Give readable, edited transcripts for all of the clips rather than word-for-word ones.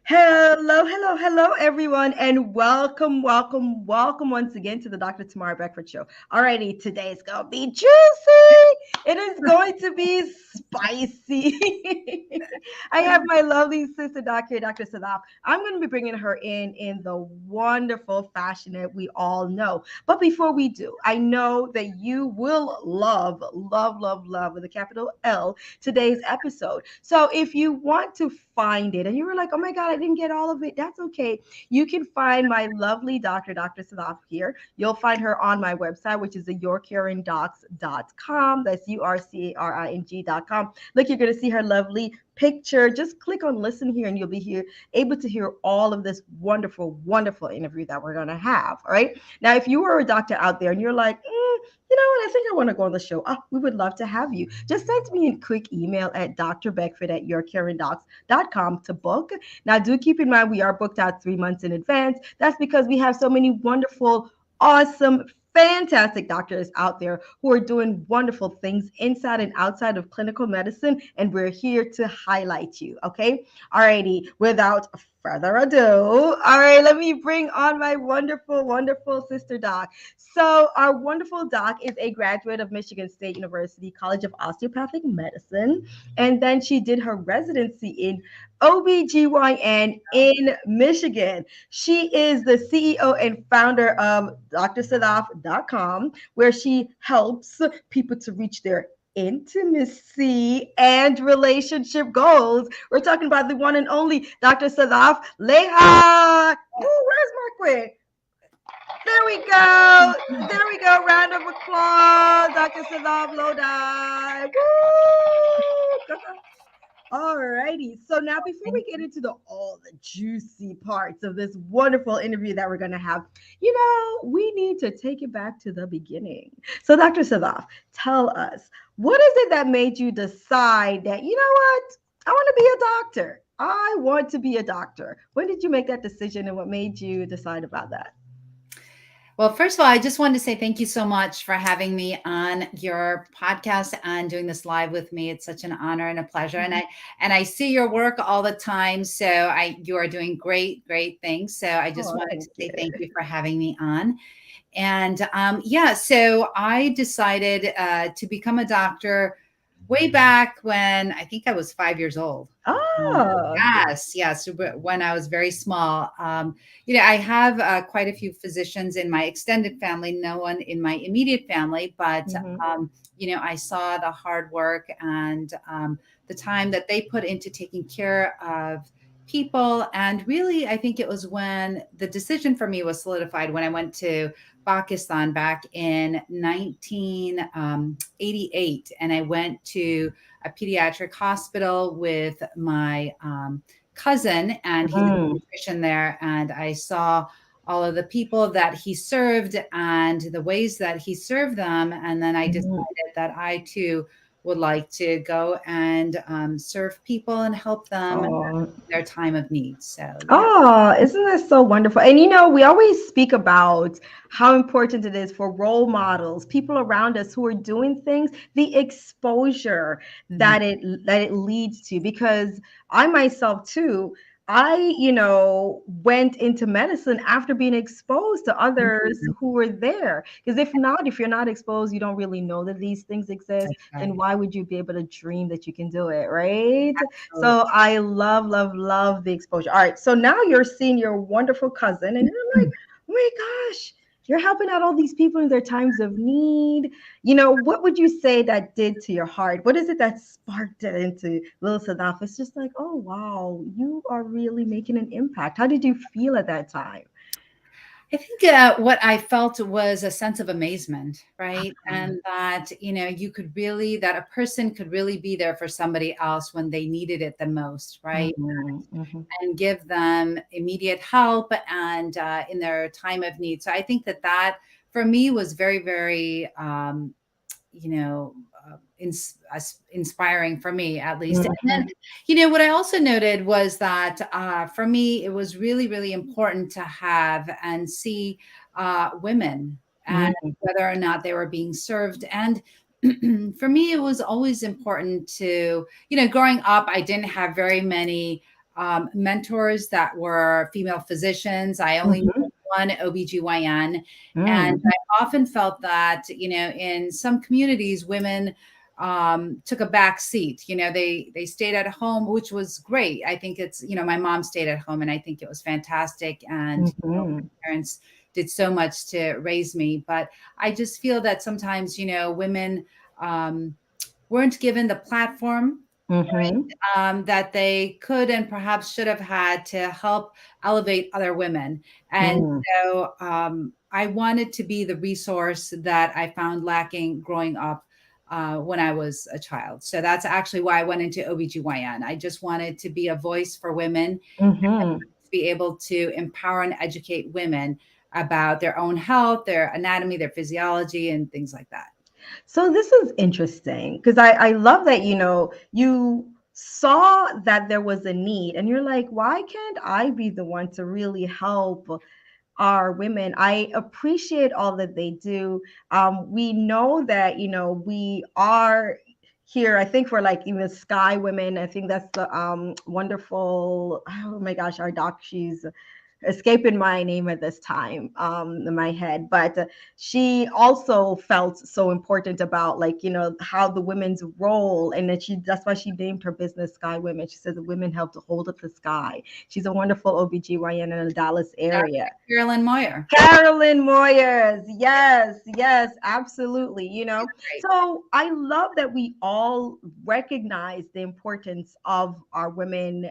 Hello, hello, hello, everyone, and welcome, welcome, welcome once again to the Dr. Tamara Beckford Show. Alrighty, today is gonna be juicy. It is going to be spicy. I have my lovely sister, Dr. Sadaf. I'm going to be bringing her in the wonderful fashion that we all know. But before we do, I know that you will love, love, love, love with a capital L today's episode. So if you want to find it and you were like, oh my God, I didn't get all of it, that's okay. You can find my lovely Dr. Sadaf here. You'll find her on my website, which is the yourcaringdocs.com. That's URCARING.com. Look, you're going to see her lovely picture. Just click on listen here and you'll be here able to hear all of this wonderful, wonderful interview that we're going to have. All right. Now, if you were a doctor out there and you're like, you know what? I think I want to go on the show. We would love to have you. Just send me a quick email at drbeckford@yourcaringdocs.com to book. Now, do keep in mind we are booked out 3 months in advance. That's because we have so many wonderful, awesome, fantastic doctors out there who are doing wonderful things inside and outside of clinical medicine, and we're here to highlight you. Okay. Alrighty. Without further ado, all right, let me bring on my wonderful, wonderful sister doc. So, our wonderful doc is a graduate of Michigan State University College of Osteopathic Medicine. And then she did her residency in OBGYN in Michigan. She is the CEO and founder of drsadaf.com, where she helps people to reach their intimacy and relationship goals. We're talking about the one and only Dr. Sadaf Leha. Ooh, where's Marquis? There we go. There we go. Round of applause. Dr. Sadaf Lodhi. Woo! Alrighty. So now before we get into all the juicy parts of this wonderful interview that we're gonna have, we need to take it back to the beginning. So Dr. Sadaf, tell us, what is it that made you decide that, you know what? I want to be a doctor. I want to be a doctor. When did you make that decision and what made you decide about that? Well, first of all, I just wanted to say thank you so much for having me on your podcast and doing this live with me. It's such an honor and a pleasure. And I see your work all the time. So you are doing great, great things. So I just wanted to say thank you for having me on. And so I decided to become a doctor way back when I think I was 5 years old. Oh, Yes. When I was very small, I have quite a few physicians in my extended family, no one in my immediate family, but, I saw the hard work and the time that they put into taking care of people. And really, I think it was when the decision for me was solidified when I went to Pakistan back in 1988. And I went to a pediatric hospital with my cousin, and he's a pediatrician there. And I saw all of the people that he served and the ways that he served them. And then I decided that I too would like to go and serve people and help them in their time of need. So, yeah. Oh, isn't that so wonderful? And we always speak about how important it is for role models, people around us who are doing things, the exposure that it leads to. Because I myself too, went into medicine after being exposed to others who were there. Because if you're not exposed, you don't really know that these things exist. And why would you be able to dream that you can do it, right? So I love, love, love the exposure. All right. So now you're seeing your wonderful cousin, and you're like, oh my gosh, you're helping out all these people in their times of need. What would you say that did to your heart? What is it that sparked it into Lil Sadaf? It's just like, oh, wow, you are really making an impact. How did you feel at that time? I think what I felt was a sense of amazement, right? And that, that a person could really be there for somebody else when they needed it the most, right? And give them immediate help and in their time of need. So I think that for me was very, very, inspiring for me, at least. And then, what I also noted was that for me, it was really, really important to have and see women and whether or not they were being served. And for me, it was always important to, growing up, I didn't have very many mentors that were female physicians. I only knew Mm-hmm. one OBGYN. And Mm. I often felt that, in some communities, women took a back seat. They stayed at home, which was great. I think my mom stayed at home and I think it was fantastic. And, Mm-hmm. my parents did so much to raise me. But I just feel that sometimes, women um, weren't given the platform Mm-hmm. that they could and perhaps should have had to help elevate other women. And Mm. so I wanted to be the resource that I found lacking growing up when I was a child. So that's actually why I went into OBGYN. I just wanted to be a voice for women, Mm-hmm. to be able to empower and educate women about their own health, their anatomy, their physiology, and things like that. So this is interesting because I love that, you saw that there was a need and you're like, why can't I be the one to really help our women? I appreciate all that they do. We know that, we are here, I think, for like even Sky Women. I think that's the wonderful, oh my gosh, our doc, she's escaping my name at this time in my head, but she also felt so important about, like, how the women's role, and that that's why she named her business Sky Women. She said the women help to hold up the sky. She's a wonderful OBGYN in the Dallas area. Dr. Carolyn Moyer. Carolyn Moyers. Yes, yes, absolutely. Right. So I love that we all recognize the importance of our women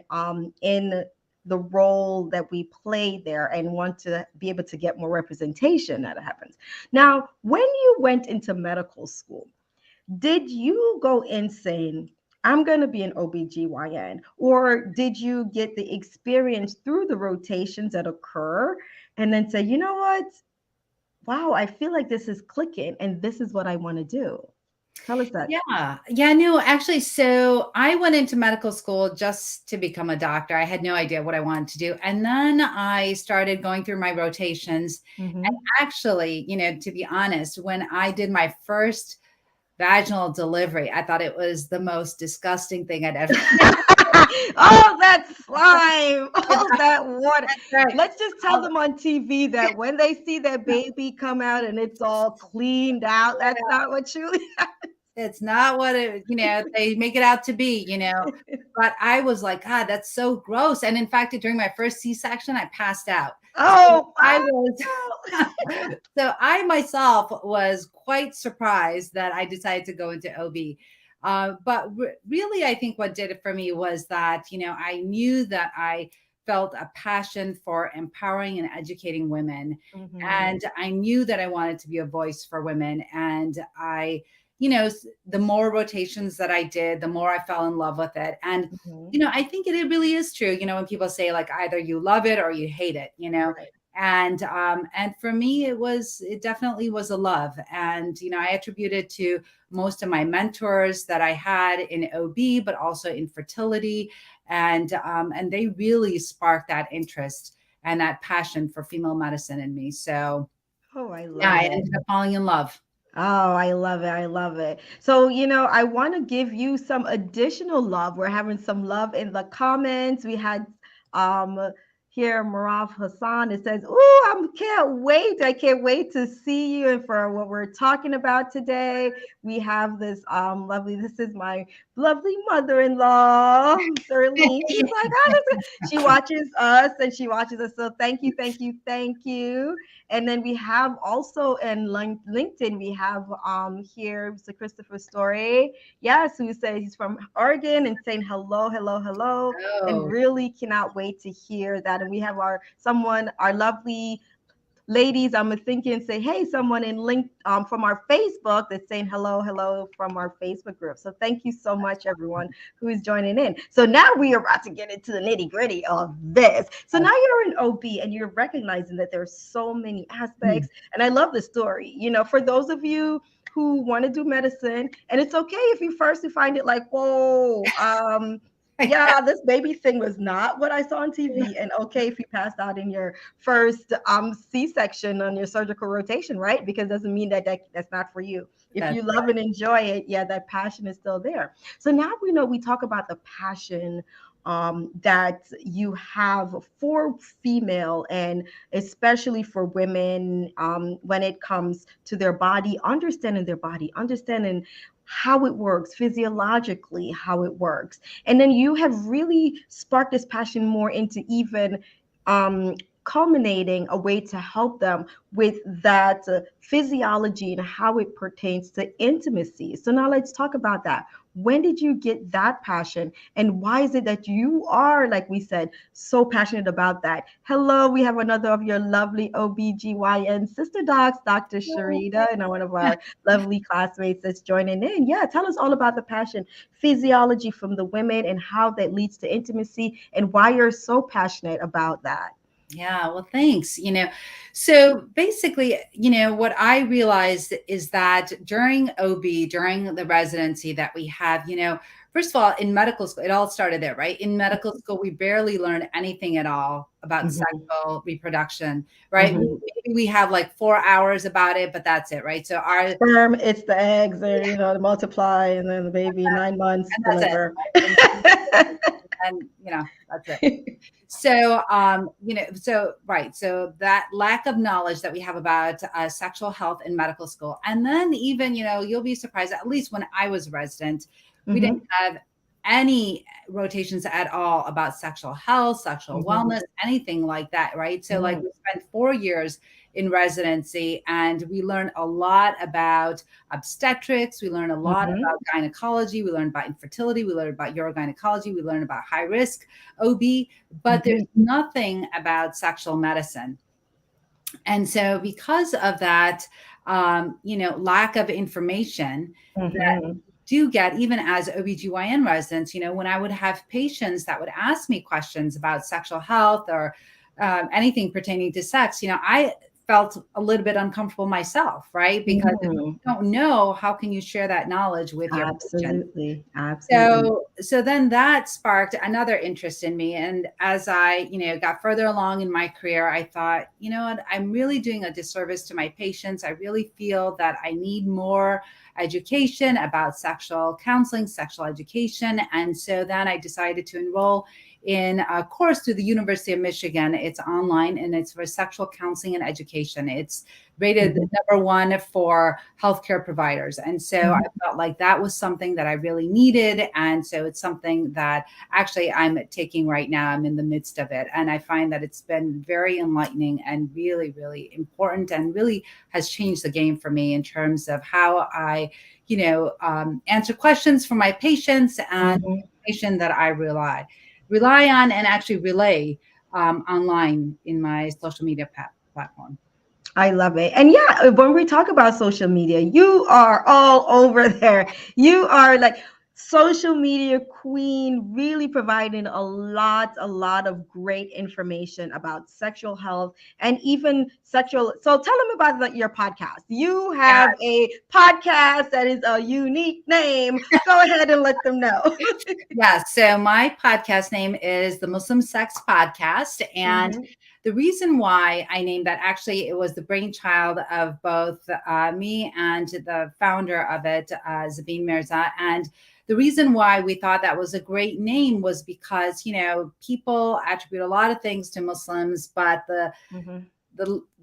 in the role that we play there, and want to be able to get more representation that happens. Now, when you went into medical school, did you go in saying, I'm going to be an OBGYN? Or did you get the experience through the rotations that occur and then say, you know what? Wow, I feel like this is clicking and this is what I want to do? Tell us that. Yeah. Yeah, no, actually, so I went into medical school just to become a doctor. I had no idea what I wanted to do. And then I started going through my rotations. And Hmm. actually, to be honest, when I did my first vaginal delivery, I thought it was the most disgusting thing I'd ever. Oh, that slime. Oh, that water. Right. Let's just tell them on TV that when they see that baby come out and it's all cleaned out, that's not what truly. It's not what they make it out to be. But I was like, God, that's so gross. And in fact, during my first C-section, I passed out. So Oh, I wow. was, so I myself was quite surprised that I decided to go into OB. But really, I think what did it for me was that, I knew that I felt a passion for empowering and educating women. Hmm. And I knew that I wanted to be a voice for women. And the more rotations that I did, the more I fell in love with it. And, Hmm. I think it really is true, when people say like either you love it or you hate it. Right. And for me, it definitely was a love. And, I attribute it to most of my mentors that I had in OB, but also in fertility. And they really sparked that interest and that passion for female medicine in me. So Oh, I yeah, love I it. ended up falling in love. Oh, I love it. I love it. So, I want to give you some additional love. We're having some love in the comments. We had um here Maraf Hassan. It says, "Ooh, I can't wait. I can't wait to see you and for what we're talking about today." We have this lovely, this is my lovely mother-in-law, Thurleen. She's like, "Oh, she watches us and she watches us. So thank you, thank you, thank you." And then we have also in LinkedIn, we have here Mr. Christopher Story. Yes, who says he's from Oregon and saying hello, hello, hello, and Oh, really cannot wait to hear that. And we have our lovely ladies, I'm thinking, say, hey, someone in link from our Facebook that's saying hello, hello from our Facebook group. So thank you so much, everyone who is joining in. So now we are about to get into the nitty gritty of this. So now you're an OB and you're recognizing that there's so many mm. aspects. And I love the story. For those of you who want to do medicine, and it's okay if you first you find it like, whoa, yeah, this baby thing was not what I saw on TV. And okay, if you passed out in your first C-section on your surgical rotation, right? Because it doesn't mean that's not for you. If That's you love and enjoy it, yeah, that passion is still there. So now we know we talk about the passion that you have for female, and especially for women, when it comes to their body, understanding how it works physiologically, how it works. And then you have really sparked this passion more into even um, culminating a way to help them with that physiology and how it pertains to intimacy. So now let's talk about that. When did you get that passion, and why is it that you are, like we said, so passionate about that? Hello, we have another of your lovely OBGYN sister docs, Dr. Sharita, and one of our lovely classmates that's joining in. Yeah, tell us all about the passion, physiology from the women, and how that leads to intimacy, and why you're so passionate about that. Yeah, well, thanks. So basically, what I realized is that during OB, during the residency that we have, first of all, in medical school, it all started there, right? In medical school, we barely learn anything at all about Mhm, sexual reproduction, right? mhm. Maybe we have like 4 hours about it, but that's it, right? So our, Sperm, it's the eggs, or they multiply, and then the baby 9 months and that's it, deliver. right? And that's it. So right, so that lack of knowledge that we have about sexual health in medical school, and then even you'll be surprised. At least when I was a resident, we didn't Mhm, have any rotations at all about sexual health, sexual mhm, wellness, anything like that, right? So like mhm, we spent 4 years in residency, and we learned a lot about obstetrics. We learned a lot mhm, about gynecology. We learned about infertility. We learned about urogynecology. We learned about high risk OB, but there's mhm, nothing about sexual medicine. And so, because of that, lack of information that mhm, do get, even as OBGYN residents, when I would have patients that would ask me questions about sexual health or anything pertaining to sex, I felt a little bit uncomfortable myself, right? Because if mhm. you don't know, how can you share that knowledge with your patient? Absolutely, absolutely. So then that sparked another interest in me. And as I, got further along in my career, I thought, you know what, I'm really doing a disservice to my patients. I really feel that I need more education about sexual counseling, sexual education. And so then I decided to enroll in a course through the University of Michigan. It's online, and it's for sexual counseling and education. It's rated Mhm, number 1 for healthcare providers. And so I mhm. felt like that was something that I really needed. And so it's something that actually I'm taking right now. I'm in the midst of it. And I find that it's been very enlightening and really, really important, and really has changed the game for me in terms of how I, answer questions for my patients, and Mhm. information that I rely on and actually relay online in my social media platform. I love it. And yeah, when we talk about social media, you are all over there. You are like social media queen, really providing a lot of great information about sexual health and even sexual. So tell them about your podcast. You Yeah. have a podcast that is a unique name. Go ahead and let them know. Yeah. So my podcast name is the Muslim Sex Podcast. And Mhm, the reason why I named that, actually, it was the brainchild of both me and the founder of it, Zabeen Mirza. And the reason why we thought that was a great name was because, people attribute a lot of things to Muslims, but mhm,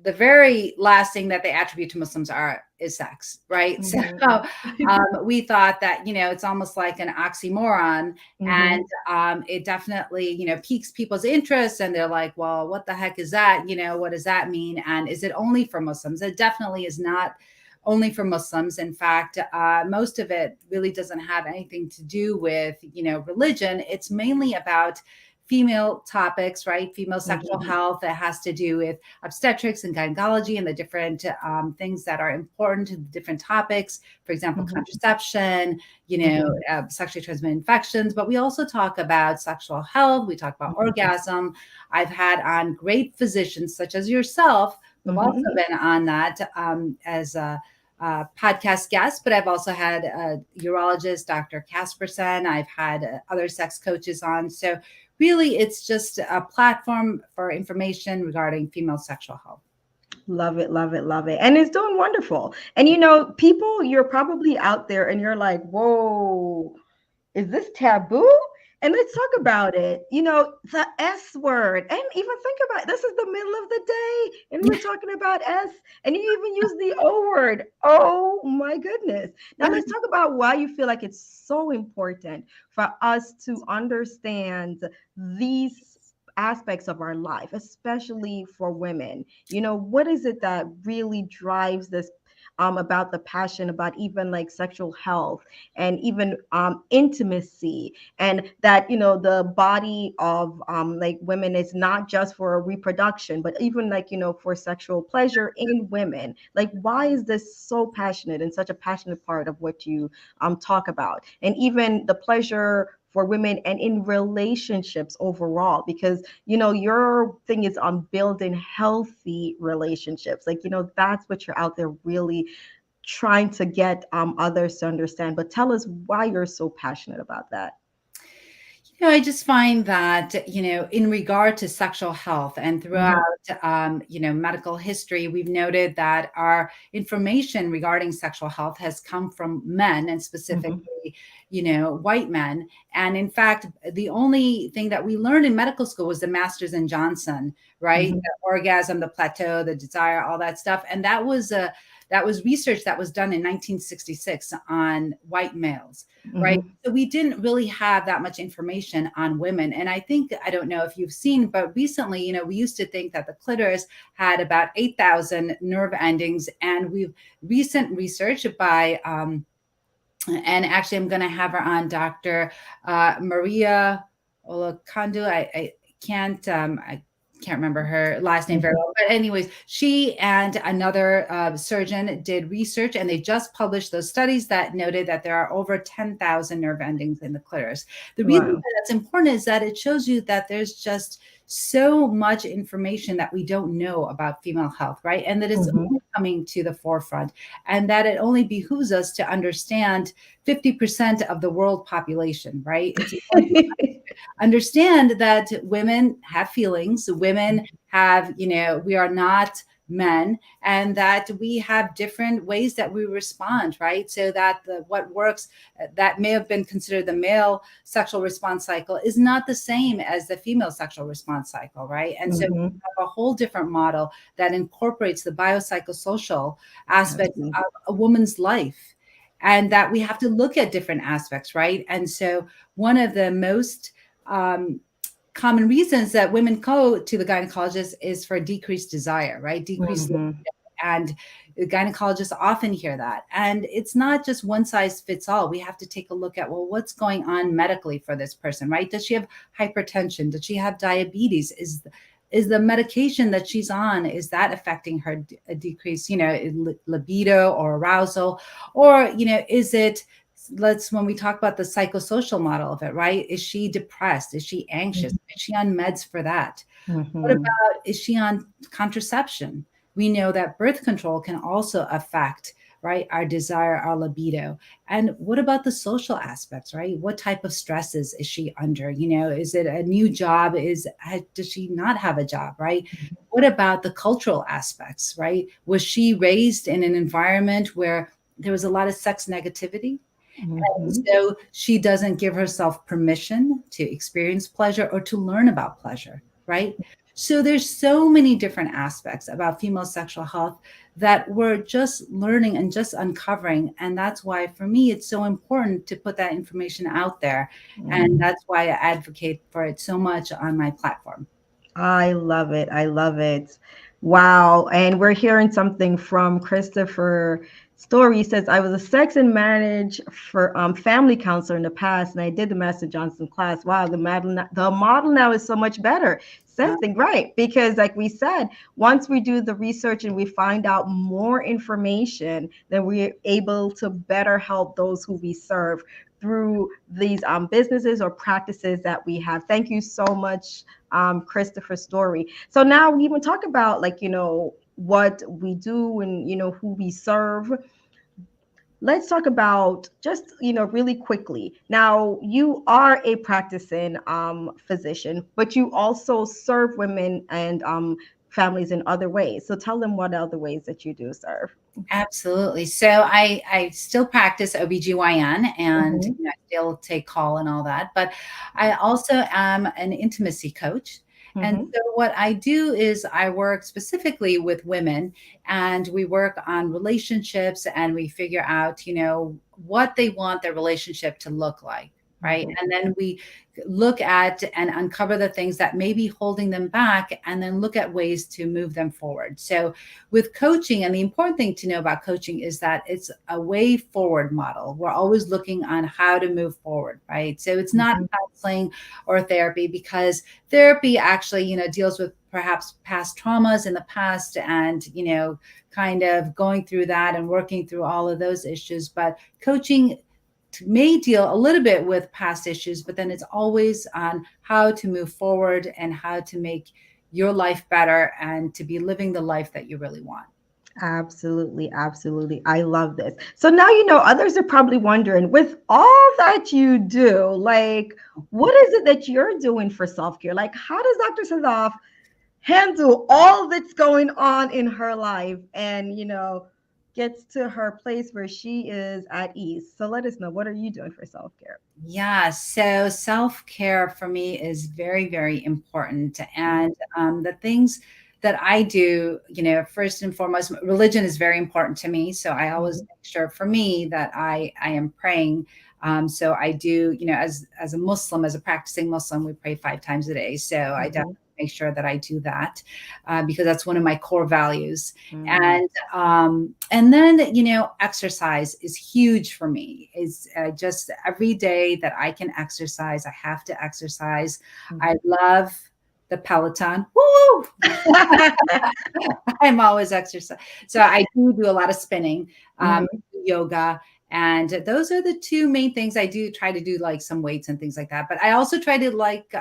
the very last thing that they attribute to Muslims is sex, right? So mhm, we thought that it's almost like an oxymoron, and mhm, it definitely piques people's interest, and they're like, well, what the heck is that? What does that mean? And is it only for Muslims? It definitely is not only for Muslims. In fact, most of it really doesn't have anything to do with religion. It's mainly about female topics, right? Female sexual mhm, health. It has to do with obstetrics and gynecology and the different things that are important to the different topics. For example, mhm, contraception, mhm, sexually transmitted infections. But we also talk about sexual health. We talk about mhm, orgasm. I've had on great physicians such as yourself, who've also mhm. been on that as a podcast guest, but I've also had a urologist, Dr. Casperson. I've had other sex coaches on. So really, it's just a platform for information regarding female sexual health. Love it, love it, love it. And it's doing wonderful. And people, you're probably out there and you're like, whoa, is this taboo? And let's talk about it. The S word. And even think about it. This is the middle of the day. And we're talking about S. And you even use the O word. Oh my goodness. Now let's talk about why you feel like it's so important for us to understand these aspects of our life, especially for women. What is it that really drives this about the passion about even like sexual health and even intimacy, and that the body of like women is not just for reproduction but even like for sexual pleasure in women. Like, why is this so passionate and such a passionate part of what you talk about, and even the pleasure for women and in relationships overall? Because your thing is on building healthy relationships. Like, that's what you're out there really trying to get others to understand. But tell us why you're so passionate about that. I just find that, in regard to sexual health and throughout, Hmm. medical history, we've noted that our information regarding sexual health has come from men, and Hmm. specifically, white men. And in fact, the only thing that we learned in medical school was the Masters and Johnson, right? Hmm. The orgasm, the plateau, the desire, all that stuff. And that was research that was done in 1966 on white males, right? Hmm. So we didn't really have that much information on women. And I think, I don't know if you've seen, but recently, we used to think that the clitoris had about 8,000 nerve endings. And we've recent research by, and actually I'm going to have her on, Dr. Maria Olakandu. I can't remember her last name very Hmm. well, but anyways, she and another surgeon did research, and they just published those studies that noted that there are over 10,000 nerve endings in the clitoris. The reason Wow. that that's important is that it shows you that there's just so much information that we don't know about female health, right? And that it's Hmm. only coming to the forefront, and that it only behooves us to understand 50% of the world population, right? It's important to understand that women have feelings, women have, we are not men, and that we have different ways that we respond, right? So that what works, that may have been considered the male sexual response cycle, is not the same as the female sexual response cycle, right? And so we Hmm. have a whole different model that incorporates the biopsychosocial aspects Absolutely. of a woman's life, and that we have to look at different aspects, right? And so one of the most um, common reasons that women go to the gynecologist is for decreased desire, right? Decreased libido. Hmm. And the gynecologists often hear that. And it's not just one size fits all. We have to take a look at, well, what's going on medically for this person, right? Does she have hypertension? Does she have diabetes? Is the medication that she's on, is that affecting her decrease, libido or arousal? Or, is it, let's, when we talk about the psychosocial model of it, right? Is she depressed? Is she anxious? Is she on meds for that? What Hmm. about, is she on contraception? We know that birth control can also affect, right, our desire, our libido. And what about the social aspects, right? What type of stresses is she under? Is it a new job? Does she not have a job, right? What about the cultural aspects, right? Was she raised in an environment where there was a lot of sex negativity? And Hmm. so she doesn't give herself permission to experience pleasure or to learn about pleasure, right? So there's so many different aspects about female sexual health that we're just learning and just uncovering. And that's why, for me, it's so important to put that information out there. And that's why I advocate for it so much on my platform. I love it. I love it. Wow. And we're hearing something from Christopher Story. He says, I was a sex and marriage for family counselor in the past, and I did the Master Johnson class. Wow, the model now is so much better. Uh, Same thing, right? Because like we said, once we do the research and we find out more information, then we're able to better help those who we serve through these businesses or practices that we have. Thank you so much, Christopher Story. So now we even talk about like what we do and who we serve. Let's talk about just really quickly. Now you are a practicing physician, but you also serve women and families in other ways. So tell them what other ways that you do serve. Absolutely. So I still practice OBGYN and Hmm. I still take call and all that, but I also am an intimacy coach. And Hmm. so what I do is I work specifically with women and we work on relationships and we figure out, what they want their relationship to look like. Right. Hmm. And then we look at and uncover the things that may be holding them back and then look at ways to move them forward. So with coaching, and the important thing to know about coaching is that it's a way forward model. We're always looking on how to move forward, right? So it's not Hmm. counseling or therapy, because therapy actually, deals with perhaps past traumas in the past and, kind of going through that and working through all of those issues. But coaching may deal a little bit with past issues, but then it's always on how to move forward and how to make your life better and to be living the life that you really want. Absolutely, absolutely. I love this. So now others are probably wondering, with all that you do, like, what is it that you're doing for self-care? Like, how does Dr. Sadaf handle all that's going on in her life and, gets to her place where she is at ease? So let us know, what are you doing for self-care? Yeah, so self care for me is very, very important. And the things that I do, first and foremost, religion is very important to me. So I always Mhm. make sure for me that I am praying. So I do, as a Muslim, as a practicing Muslim, we pray 5 times a day. So I Mhm. definitely make sure that I do that because that's one of my core values. Mhm. And then exercise is huge for me. Is just every day that I can exercise, I have to exercise. I Mhm. love the Peloton. Woo! I'm always exercise. So I do a lot of spinning, Mhm. yoga, and those are the two main things I do. Try to do like some weights and things like that. But I also try to like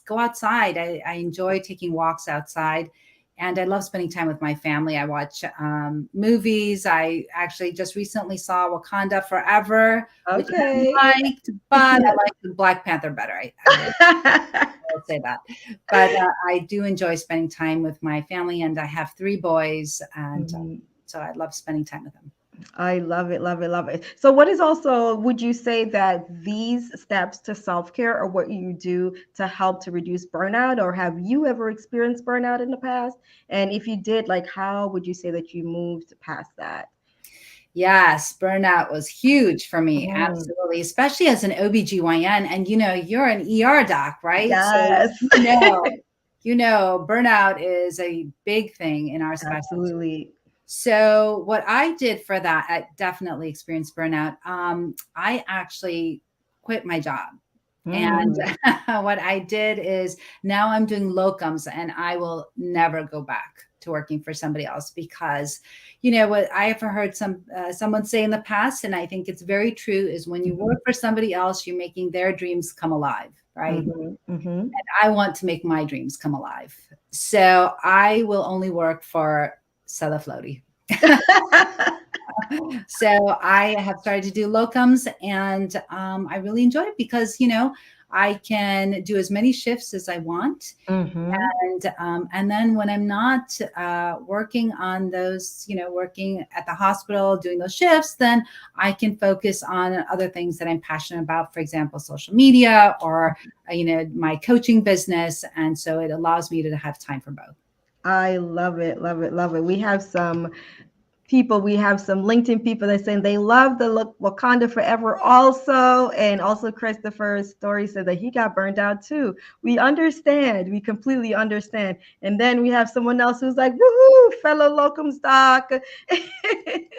go outside. I enjoy taking walks outside. And I love spending time with my family. I watch movies. I actually just recently saw Wakanda Forever, which Okay. I liked, but I like the Black Panther better. I will say that. But I do enjoy spending time with my family, and I have 3 boys, and Mhm. so I love spending time with them. I love it, love it, love it. So, what is also, would you say that these steps to self care are what you do to help to reduce burnout, or have you ever experienced burnout in the past? And if you did, like, how would you say that you moved past that? Yes, burnout was huge for me, Mhm. absolutely, especially as an OBGYN. And you're an ER doc, right? So Yes. you know, burnout is a big thing in our specialty. Absolutely. So what I did for that, I definitely experienced burnout. I actually quit my job. And Mm. what I did is now I'm doing locums and I will never go back to working for somebody else because what I have heard someone say in the past, and I think it's very true, is when you Mhm. work for somebody else, you're making their dreams come alive, right? Mhm. Mhm. I want to make my dreams come alive. So I will only work for Stella Floaty. So I have started to do locums and I really enjoy it because, I can do as many shifts as I want. Mhm. And then when I'm not working on those, working at the hospital, doing those shifts, then I can focus on other things that I'm passionate about, for example, social media or, my coaching business. And so it allows me to have time for both. I love it, love it, love it. We have some LinkedIn people that saying they love the look Wakanda Forever also. And also Christopher's story said that he got burned out too. We understand. We completely understand. And then we have someone else who's like, woohoo, fellow locums doc. That's right.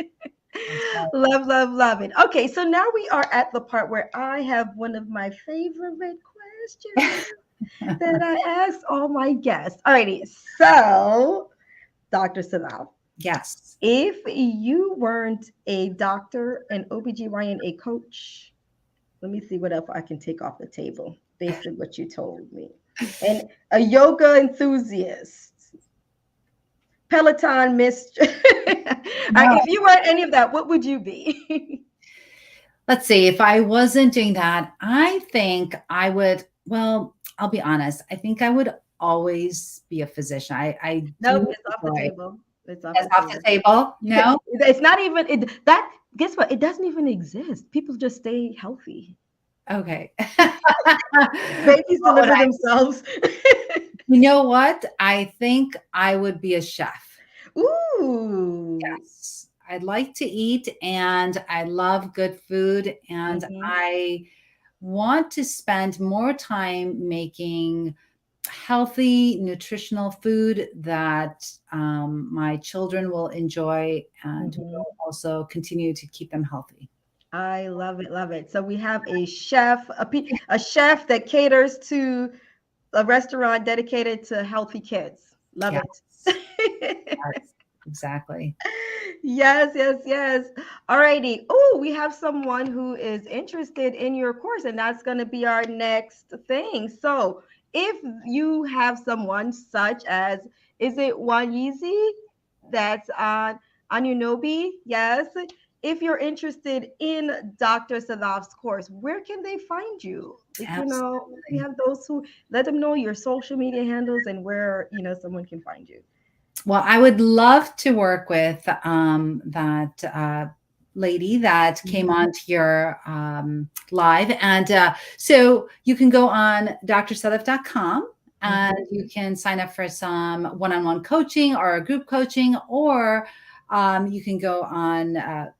Love, love, love it. Okay, so now we are at the part where I have one of my favorite questions that I ask all my guests. Alrighty, so Dr. Salam, Yes. if you weren't a doctor, an OBGYN, a coach, let me see what else I can take off the table based on what you told me. And a yoga enthusiast, Peloton mistress. All right, No. if you weren't any of that, what would you be? Let's see. If I wasn't doing that, I think I would, well, I'll be honest. I think I would always be a physician. I Nope, do it's off the enjoy. table. It's off That's the off the table. table. No. It's not even it that guess what? It doesn't even exist. People just stay healthy. Okay. Babies What would deliver I? themselves. You know what? I think I would be a chef. Ooh. Yes. I like to eat and I love good food and Hmm. I want to spend more time making healthy, nutritional food that my children will enjoy and Hmm. will also continue to keep them healthy. I love it, love it. So we have a chef, a chef that caters to a restaurant dedicated to healthy kids. Love it. Yes, yes, exactly. Yes, yes, yes. Alrighty. Oh, we have someone who is interested in your course, and that's going to be our next thing. So, if you have someone such as, is it Wanyizi that's on Unobi? Yes. If you're interested in Dr. Sadov's course, where can they find you? Like, we Absolutely. have those who let them know your social media handles and where, someone can find you. Well, I would love to work with that lady that came Mhm. on to your live. And so you can go on drsadaf.com and Mhm. you can sign up for some one on one coaching or a group coaching, or you can go on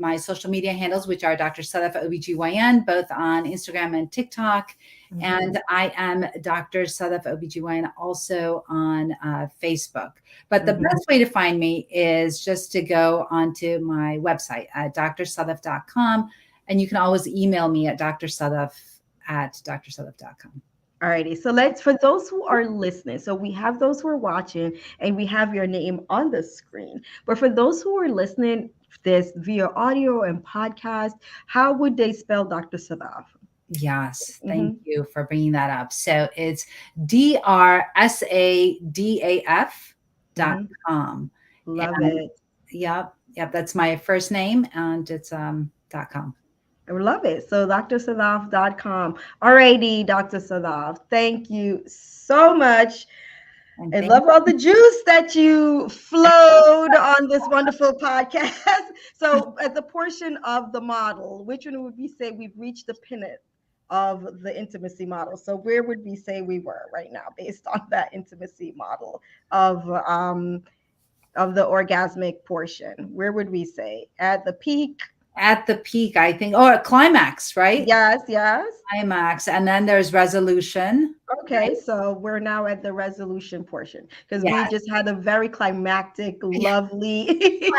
my social media handles, which are Dr. Sadaf OBGYN, both on Instagram and TikTok. Mhm. And I am Dr. Sadaf OBGYN also on Facebook. But the Mhm. best way to find me is just to go onto my website at drsadaf.com. And you can always email me at drsadaf at drsadaf.com. Alrighty. So let's, for those who are listening, so we have those who are watching and we have your name on the screen. But for those who are listening this via audio and podcast, how would they spell Dr. Sadaf? Yes, thank Hmm. you for bringing that up. So it's drsadaf dot Hmm. com. Love And it. yep, that's my first name and it's dot com. I love it. So drsadaf.com. Alrighty, Dr. Sadaf. Thank you so much. And I thank love all the juice that you flowed on this wonderful podcast. So, at the portion of the model, which one would we say we've reached the pinnacle of the intimacy model? So, where would we say we were right now, based on that intimacy model of um of the orgasmic portion? Where would we say at the peak? at the peak, I think, or climax, right? Yes, yes. Climax. And then there's resolution, Okay, right? so we're now at the resolution portion because we Yes. just had a very climactic, lovely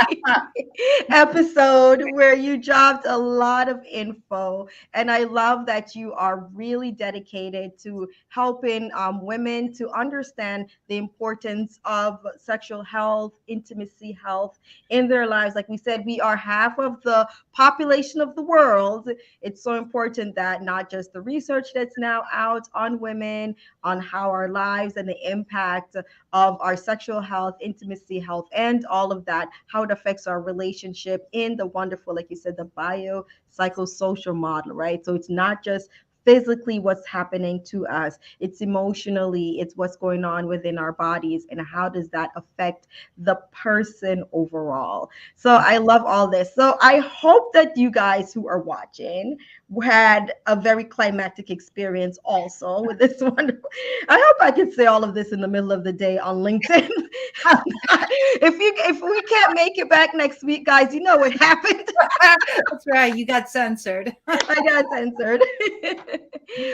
episode where you dropped a lot of info. And I love that you are really dedicated to helping women to understand the importance of sexual health, intimacy health in their lives. Like we said, we are half of the population of the world. It's so important that not just the research that's now out on women, on how our lives and the impact of our sexual health, intimacy health, and all of that, how it affects our relationship in the wonderful, like you said, the biopsychosocial model, right? So it's not just physically what's happening to us, it's emotionally, it's what's going on within our bodies, and how does that affect the person overall. So I love all this. So I hope that you guys who are watching had a very climactic experience also with this wonderful. I hope I can say all of this in the middle of the day on LinkedIn. If we can't make it back next week, guys, you know what happened. That's right. You got censored. I got censored.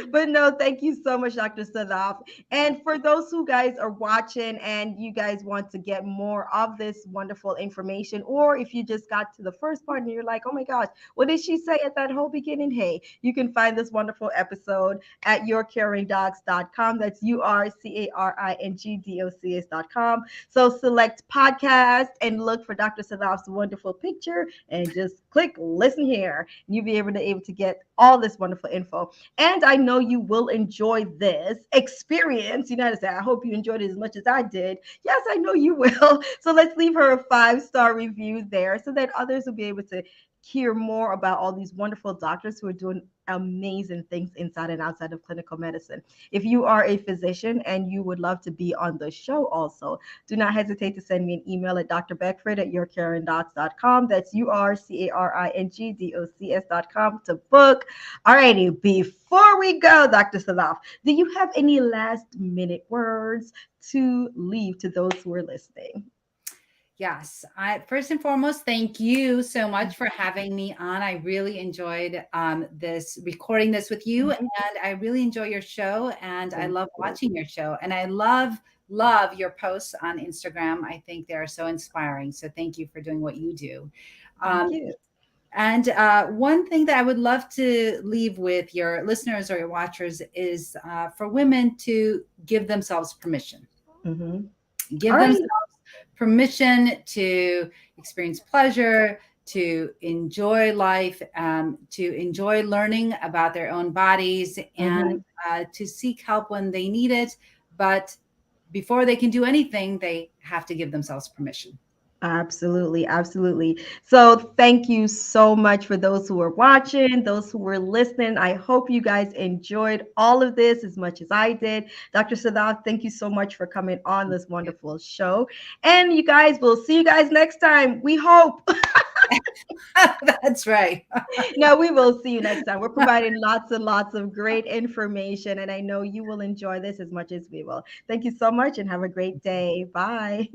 But no, thank you so much, Dr. Sadaf. And for those who guys are watching and you guys want to get more of this wonderful information, or if you just got to the first part and you're like, oh my gosh, what did she say at that whole beginning? Hey, you can find this wonderful episode at yourcaringdocs.com. That's URCARINGDOCS.com. So select podcast and look for Dr. Sadaf's wonderful picture and just click listen here. And you'll be able to get all this wonderful info. And I know you will enjoy this experience. You know how to say, I hope you enjoyed it as much as I did. Yes, I know you will. So let's leave her a 5-star review there so that others will be able to hear more about all these wonderful doctors who are doing amazing things inside and outside of clinical medicine. If you are a physician and you would love to be on the show also, do not hesitate to send me an email at drbeckford@yourcaringdocs.com. That's URCARINGDOCS.com to book. Alrighty, before we go, Dr. Sadaf, do you have any last minute words to leave to those who are listening? Yes. I first and foremost, thank you so much for having me on. I really enjoyed this recording this with you, Mhm. and I really enjoy your show, and I Thank love you. watching your show, and I love your posts on Instagram. I think they are so inspiring. So thank you for doing what you do. Thank Um, you. and one thing that I would love to leave with your listeners or your watchers is for women to give themselves permission. Mhm. Give All themselves right. permission to experience pleasure, to enjoy life, to enjoy learning about their own bodies, and Mhm. to seek help when they need it. But before they can do anything, they have to give themselves permission. Absolutely, absolutely. So, thank you so much for those who are watching, those who were listening. I hope you guys enjoyed all of this as much as I did. Dr. Sadaf, thank you so much for coming on this wonderful show. And you guys, we'll see you guys next time. We hope. That's right. No, we will see you next time. We're providing lots and lots of great information, and I know you will enjoy this as much as we will. Thank you so much and have a great day. Bye.